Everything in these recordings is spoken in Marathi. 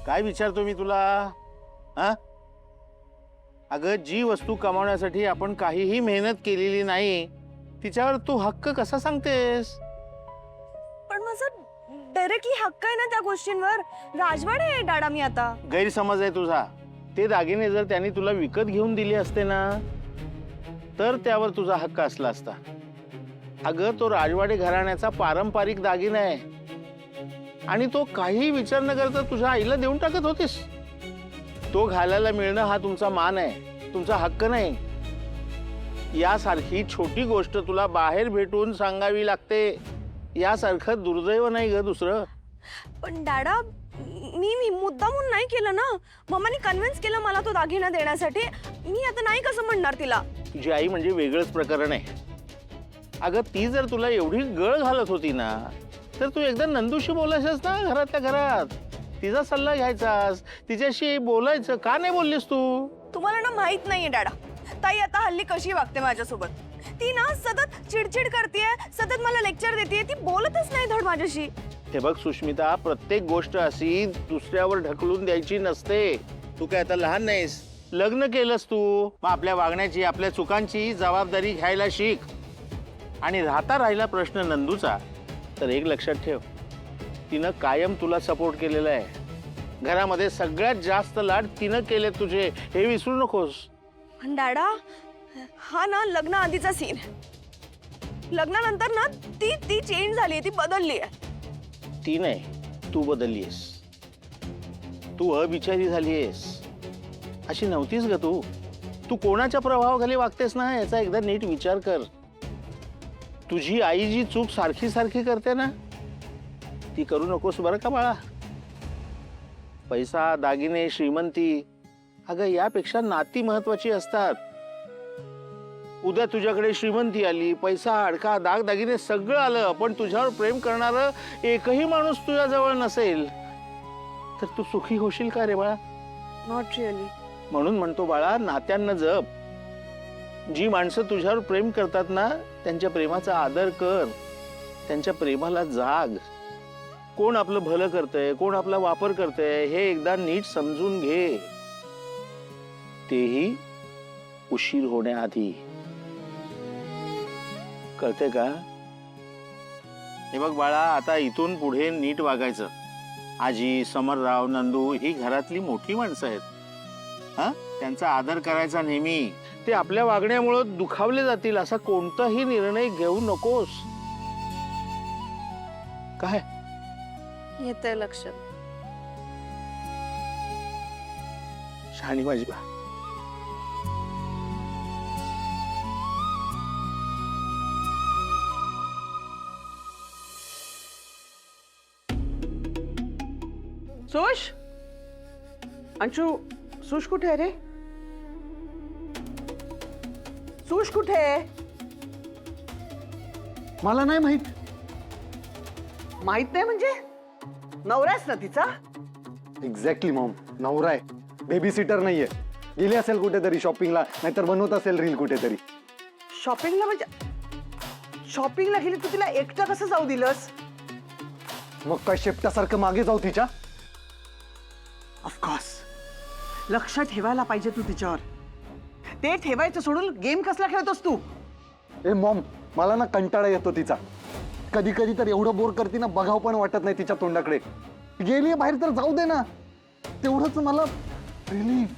काय विचारतो मी तुला? हा? अगं, जी वस्तू कमावण्यासाठी आपण काहीही मेहनत केलेली नाही तिच्यावर तू हक्क कसा सांगतेस? पण माझा डायरेक्टली हक्क आहे ना त्या गोष्टींवर. राजवाडे आहे डाडा मी आता. गैरसमज आहे तुझा. ते दागिने जर त्यांनी तुला विकत घेऊन दिले असते ना तर त्यावर तुझा हक्क असला असता. अगं, तो राजवाडे घराण्याचा पारंपरिक दागिना आहे आणि तो काही विचार न करता तुझ्या आईला देऊन टाकत होतीस. तो घालायला मिळणं हा तुमचा मान आहे, तुमचा हक्क नाही. यासारखी छोटी गोष्ट तुला बाहेर भेटून सांगावी लागते. यासारखं दुर्दैव नाही ग दुसरं. पण डाडा मी मुद्दामून नाही केलं ना. मम्मानी कन्व्हिन्स केलं मला तो दागिना देण्यासाठी. मी आता नाही कसं म्हणणार तिला. तुझी आई म्हणजे वेगळंच प्रकरण आहे. अगं, ती जर तुला एवढी गळ घालत होती ना तर तू एकदा नंदूशी बोलायचंस ना घरातल्या घरात. तिचा सल्ला घ्यायचास, तिच्याशी बोलायचं. का नाही बोललीस तू? तुम्हाला ना माहित नाहीये डाडा, ताई आता हल्ली कशी वागते माझ्यासोबत. ती ना सतत चिडचिड करतेय, सतत मला लेक्चर देतेय. ती बोलतच नाही धड माझ्याशी. हे बघ सुष्मिता, प्रत्येक गोष्ट अशी दुसऱ्यावर ढकलून द्यायची नसते. तू काय आता लहान नाहीस. लग्न केलंस तू, मग आपल्या वागण्याची, आपल्या चुकांची जबाबदारी घ्यायला शिक. आणि राहिला प्रश्न नंदूचा, तर एक लक्षात ठेव, तिनं कायम तुला सपोर्ट केलेला आहे. घरामध्ये सगळ्यात जास्त लाड तिनं केले तुझे, हे विसरू नकोस. पण डाडा, हा ना लग्न आधीचा सीन. लग्नानंतर ना ती चेंज झाली, ती बदलली आहे. ती नाही, तू बदललीस. तू अबिचारी झालीयस. अशी नव्हतीस ग तू. तू कोणाच्या प्रभावाखाली वागतेस ना याचा एकदा नीट विचार कर. तुझी आई जी चूक सारखी सारखी करते ना ती करू नकोस बरं का बाळा. पैसा, दागिने, श्रीमंती, अगं यापेक्षा नाती महत्वाची असतात. उद्या तुझ्याकडे श्रीमंती आली, पैसा, अडका, दागदागिने सगळं आलं, पण तुझ्यावर प्रेम करणारं एकही माणूस तुझ्या जवळ नसेल तर तू सुखी होशील का रे बाळा? Not really. म्हणून म्हणतो बाळा, नात्यांना जप. जी माणसं तुझ्यावर प्रेम करतात ना त्यांच्या प्रेमाचा आदर कर, त्यांच्या प्रेमाला जाग. कोण आपलं भलं करतंय, कोण आपला वापर करतंय हे एकदा नीट समजून घे, तेही उशीर होण्याआधी. कळते का? हे बघ बाळा, आता इथून पुढे नीट वागायचं. आजी, समरराव, नंदू ही घरातली मोठी माणसं आहेत. हा, त्यांचा आदर करायचा नेहमी. ते आपल्या वागण्यामुळे दुखावले जातील असा कोणताही निर्णय घेऊ नकोस. काय येतंय लक्षात. शहाणी माझी बा. सुश, अंशू, सुश कुठे आहे रे? सुश कुठे आहे? मला नाही माहित. माहित नाही म्हणजे? नवराच ना तिचा? एक्झॅक्टली मॉम, नवरा आहे, बेबी सिटर नाहीये. गेली असेल कुठेतरी शॉपिंगला, नाहीतर बनवत असेल रील कुठेतरी. शॉपिंगला म्हणजे? शॉपिंगला गेली तू तिला एकटं कसं जाऊ दिलंस? मग काय शेपटासारखं मागे जाऊ तिच्या? ऑफकोर्स लक्ष ठेवायला पाहिजे तू तिच्यावर. ते ठेवायचं सोडून गेम कसला खेळतोस तू? ए मॉम, मला ना कंटाळा येतो तिचा. कधी कधी तर एवढं बोर करते ना, बघाव पण वाटत नाही तिच्या तोंडाकडे. गेली बाहेर तर जाऊ दे ना, तेवढंच मला रिलीफ.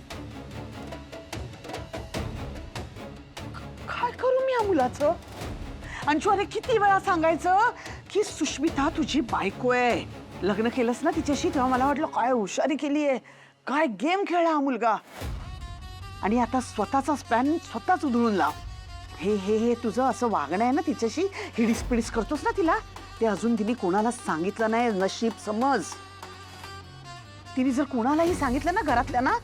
काय करू मी या मुलाचं? अंशू, अरे किती वेळा सांगायचं की सुष्मिता तुझी बायको आहे. लग्न केलंस ना तिच्याशी तेव्हा मला वाटलं काय हुशारी केली आहे, काय गेम खेळला हा मुलगा. आणि आता स्वतःचा स्पॅन स्वतःच उधळून लाव. हे हे हे तुझं असं वागणं आहे ना तिच्याशी, हिडीस पिडीस करतोस ना तिला, ते अजून तिने कोणाला सांगितलं नाही. नशीब समज. तिने जर कोणालाही सांगितलं ना घरातल्या ना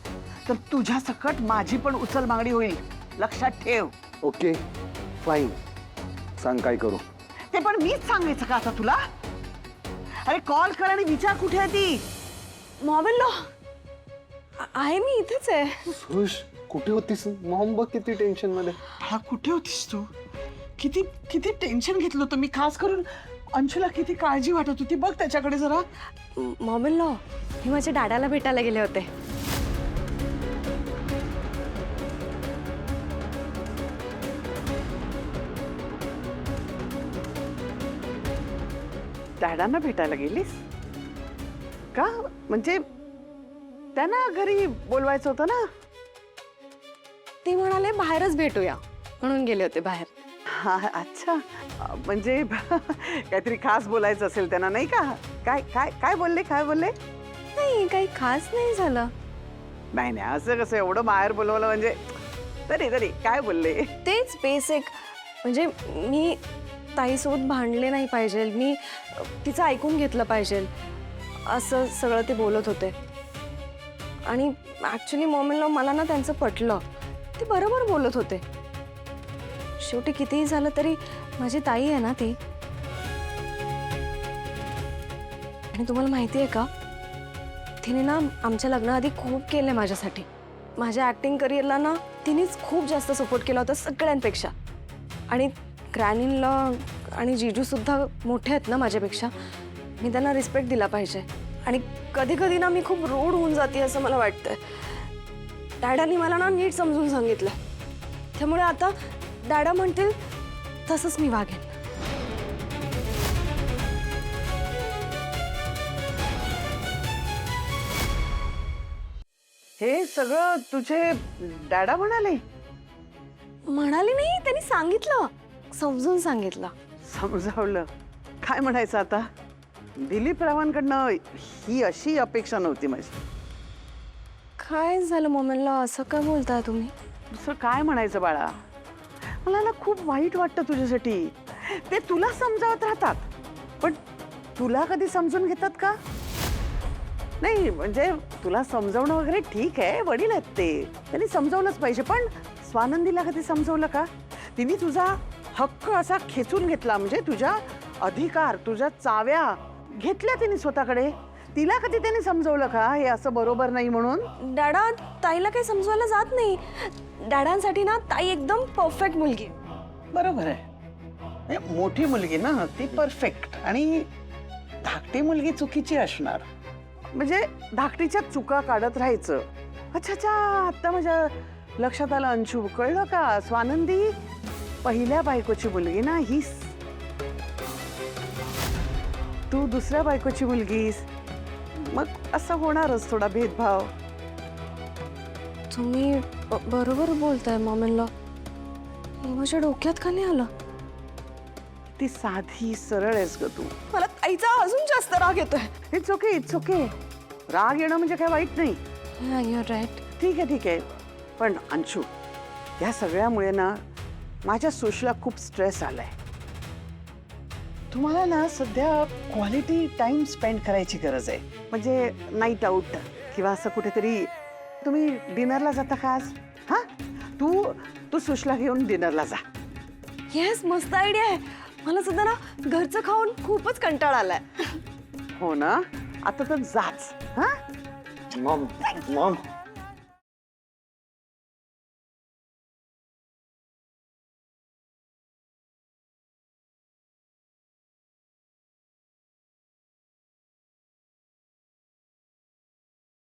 तर तुझ्या सकट माझी पण उचल मागणी होईल. लक्षात ठेव. ओके फाईन, सांग काय करू. ते पण मीच सांगायचं का आता तुला? अरे कॉल कर आणि विचार कुठे आहे ती. मॉमेलो आहे, मी इथेच आहे. खुश, कुठे होतीस मॉम? बघ किती टेन्शन मध्ये. हा, कुठे होतीस तू? किती किती टेन्शन घेतलं होतं मी, खास करून अंशूला किती काळजी वाटत होती बघ त्याच्याकडे जरा. मॉम इन लॉ, मी माझ्या डॅडाला भेटायला गेले होते. डॅडांना भेटायला गेलीस का? म्हणजे त्यांना घरी बोलवायचं होतं ना. ते म्हणाले बाहेरच भेटूया म्हणून गेले होते बाहेर. हा अच्छा, म्हणजे काहीतरी खास बोलायचं असेल त्यांना नाही का? काय काय काय बोलले, काय बोलले? नाही, काही खास नाही झालं. नाही नाही, असं कसं एवढं बाहेर बोलवलं म्हणजे. तरी तरी काय बोलले? तेच बेसिक, म्हणजे मी ताईसोबत भांडले नाही पाहिजे, मी तिचं ऐकून घेतलं पाहिजे, असं सगळं ते बोलत होते. आणि ॲक्च्युली मॉम इन लॉ, मला ना त्यांचं पटलं. ते बरोबर बोलत होते. शेवटी कितीही झालं तरी माझी ताई आहे ना ती. आणि तुम्हाला माहिती आहे का, तिने ना आमच्या लग्नाआधी खूप केलंय माझ्यासाठी. माझ्या ॲक्टिंग करिअरला ना तिनेच खूप जास्त सपोर्ट केला होता सगळ्यांपेक्षा. आणि ग्रॅनीला आणि जीजूसुद्धा मोठे आहेत ना माझ्यापेक्षा, मी त्यांना रिस्पेक्ट दिला पाहिजे. आणि कधी कधी ना मी खूप रूड होऊन जाते असं मला वाटतंय. डॅडांनी मला ना नीट समजून सांगितलं, त्यामुळे आता डॅडा म्हणतील तसंच मी वागेन. हे सगळं तुझे डॅडा म्हणाले? म्हणाली नाही, त्यांनी सांगितलं, समजून सांगितलं. समजावलं? काय म्हणायचं आता? दिलीप रावांकडनं ही अशी अपेक्षा नव्हती माझी. काय झालं मॉमेनला, असं काय बोलताय तुम्ही? दुसरं काय म्हणायचं बाळा? मला ना खूप वाईट वाटतं तुझ्यासाठी. ते तुला समजावत राहतात, पण तुला कधी समजून घेतात का? नाही म्हणजे तुला समजावणं वगैरे ठीक आहे, वडील आहेत ते, त्यांनी समजावलंच पाहिजे. पण स्वानंदीला कधी समजवलं का? तिने तुझा हक्क असा खेचून घेतला, म्हणजे तुझ्या अधिकार, तुझ्या चाव्या घेतल्या तिने स्वतःकडे. तिला कधी त्यांनी समजवलं का हे असं बरोबर नाही म्हणून? डॅडा ताईला काही समजवायला जात नाही. डॅडांसाठी ना ताई एकदम परफेक्ट मुलगी. बरोबर आहे, मोठी मुलगी ना ती परफेक्ट, आणि धाकटी मुलगी चुकीची असणार. म्हणजे धाकटीच्या चुका काढत राहायचं. अच्छा अच्छा, आता माझ्या लक्षात आलं अंशू, कळलं का? स्वानंदी पहिल्या बायकोची मुलगी ना हीस, तू दुसऱ्या बायकोची मुलगीस, मग असं होणारच थोडा भेदभाव. तुम्ही बरोबर बोलताय मॉम इन लॉ. माझ्या डोक्यात का नाही आलं? ती साधी सरळ आहेस ग तू. मला ताईचा अजून जास्त राग येतोय. It's okay, it's okay. राग येणं म्हणजे काय वाईट नाही. You're right. ठीक आहे ठीक आहे. पण अंशू, या सगळ्यामुळे ना माझ्या सुशला खूप स्ट्रेस आलाय. तुम्हाला ना सध्या क्वालिटी टाइम स्पेंड करायची गरज आहे. म्हणजे नाईट आउट किंवा असं कुठेतरी. तुम्ही डिनरला जाता का आज? हां, तू सुशला घेऊन डिनरला जा. येस, मस्त आयडिया आहे. मला सुद्धा ना घरचं खाऊन खूपच कंटाळा आलाय. हो ना, आता तर जाच. हां मॉम मॉम